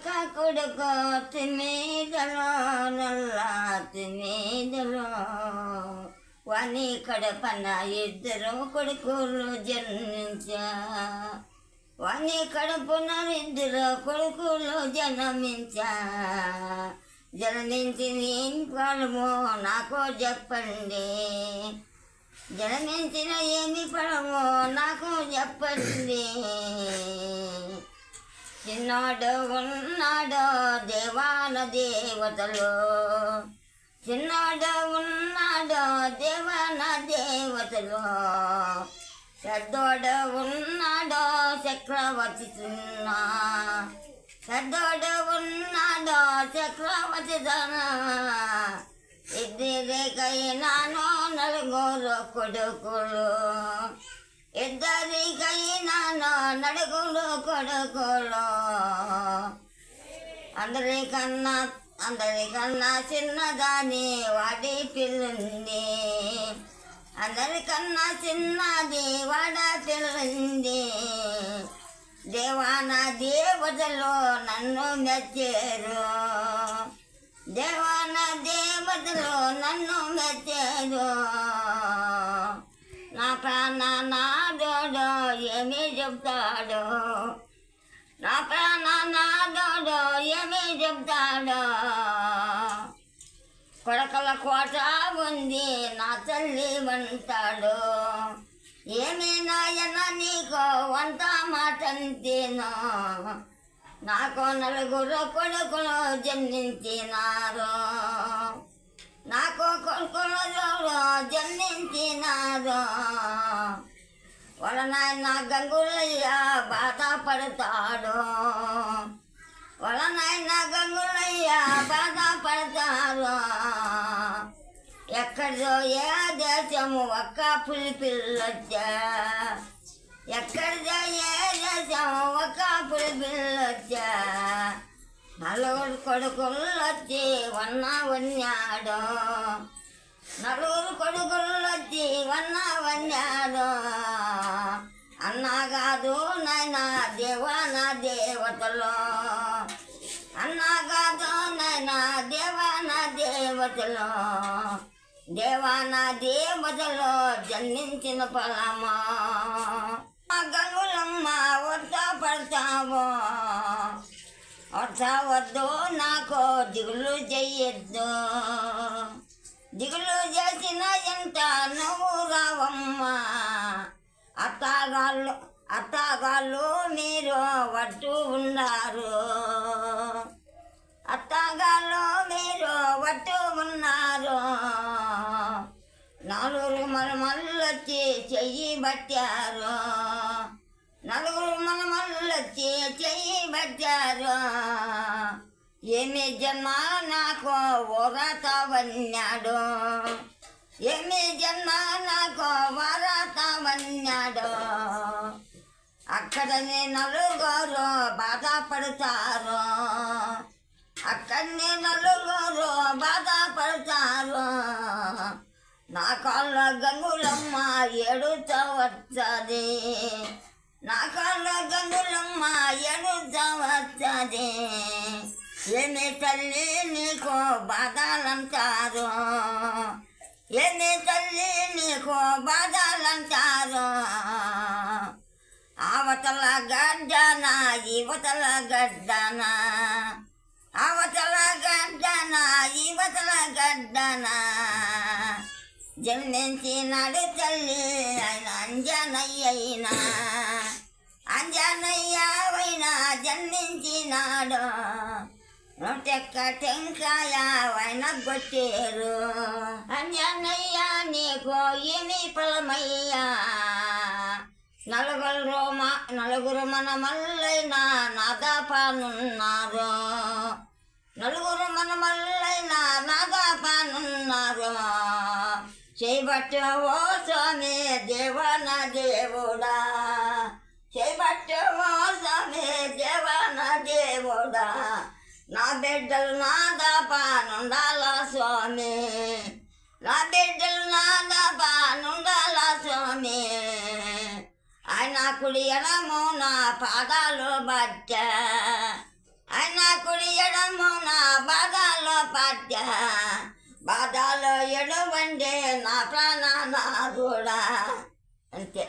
కొడుకు తిమీదలో నల్ల తిమీదలో వాని కడపన ఇద్దరు కొడుకులు జన్మించా వాని కడుపున ఇద్దరు కొడుకులు జన్మించా జన్మించి నేను ఫలమో నాకు చెప్పండి జన్మించిన ఏమి ఫలమో నాకు చెప్పండి చిన్నాడు ఉన్నాడో దేవాన దేవతలు చిన్నాడు ఉన్నాడో దేవాన దేవతలు పెద్దోడు ఉన్నాడో చక్రవర్తి చిన్న పెద్దోడు ఉన్నాడో చక్రవర్తి ఇద్దరికైనాను నలుగురు కొడుకులు ఇద్దరికైనాను నలుగురు కొడుకులు అందరికన్నా చిన్నదాని వాడి పిల్లుంది అందరికన్నా చిన్నది వాడ పిల్లుంది దేవాన దేవతలు నన్ను మెచ్చారు దేవాన దేవతలు నన్ను మెచ్చారు నా ప్రాణనాథుడు ఏమి చెప్తాడు నా ప్రాణనాథుడు ఏమి చెప్తాడు కొడకల కోట ఉంది నా తల్లి అంటాడు ఏమి నాయన నీకు వంట మాటంతేనో నాకు నలుగురు కొడుకులు జన్మించినారు నాకు కొడుకులు జన్మించినారు వాళ్ళ నాయన గంగులయ్య బాధపడతాడు వాళ్ళ నాయన గంగులయ్య బాధపడతాడు ఎక్కడిదో ఏ దేశము ఒక్క పులి పిల్లొచ్చా ఎక్కడిదో ఏ దేశము ఒక్క పులి పిల్లొచ్చా నలుగురు కొడుకులు వచ్చి వన్నాడు నలుగురు కొడుకులు వచ్చి వన్నాడు అన్నా కాదు నాయన దేవాన దేవతలు అన్నా కాదు నాయన దేవాన దేవతలు దేవాన దేవతలు జన్మించిన ఫలమా గంగులమ్మ వద్ద పడతావో వద్దు నాకు దిగులు చెయ్యొద్దు దిగులు చేసిన ఎంత నువ్వు రావమ్మా అత్తగాళ్ళు మీరు వట్టు ఉన్నారు అత్తగాళ్ళు మీరు వట్టు ఉన్నారు నలుగురు మనమల్లొచ్చి చెయ్యి పట్టారు నలుగురు మనమల్లొచ్చి చెయ్యి పట్టారు ఏమి జన్మ నాకు ఓరతవన్నాడు ఏమి జన్మ నాకు వరతవన్నాడు అక్కడనే నలుగురు బాధపడతారు అక్కడనే నలుగురు బాధపడతారు నా కాళ్ళ గంగులమ్మ ఏడుతా వచ్చది నా కాళ్ళ గంగులమ్మ ఏడుతా వచ్చది ఏమి తల్లి నీకు బాధలంటారు ఏమి తల్లి నీకు బాధలంటారు అవతల గడ్డన యువతల గడ్డన అవతల గడ్డన యువతల గడ్డన జన్మించినాడు తల్లి ఆయన అంజనయ్యైనా అంజనయ్యవైనా జన్మించినాడు నొట్టెక్క టెంకాయ వైన కొట్టారు అంజనయ్య నీకు ఏమి ఫలమయ్యా నలుగురు మన మల్లైన నాదాపానున్నారు నలుగురు మన మల్లైన నాదాపానున్నారు చేయబట్టు ఓ స్వామి దేవాన దేవుడా చేయబట్టు ఓ స్వామి దేవాన దేవుడా నా బిడ్డలు నాదాపానుండాల స్వామి నా బిడ్డలు నాదాపానుండాల స్వామి ఆయన కుడి ఎడము నా పాదాలు బట్ట ఆయన కుడి ఎడమౌన బాధలో పడ్డ బాధలో ఎడవండే నా ప్రాణనాథుడా అంతే.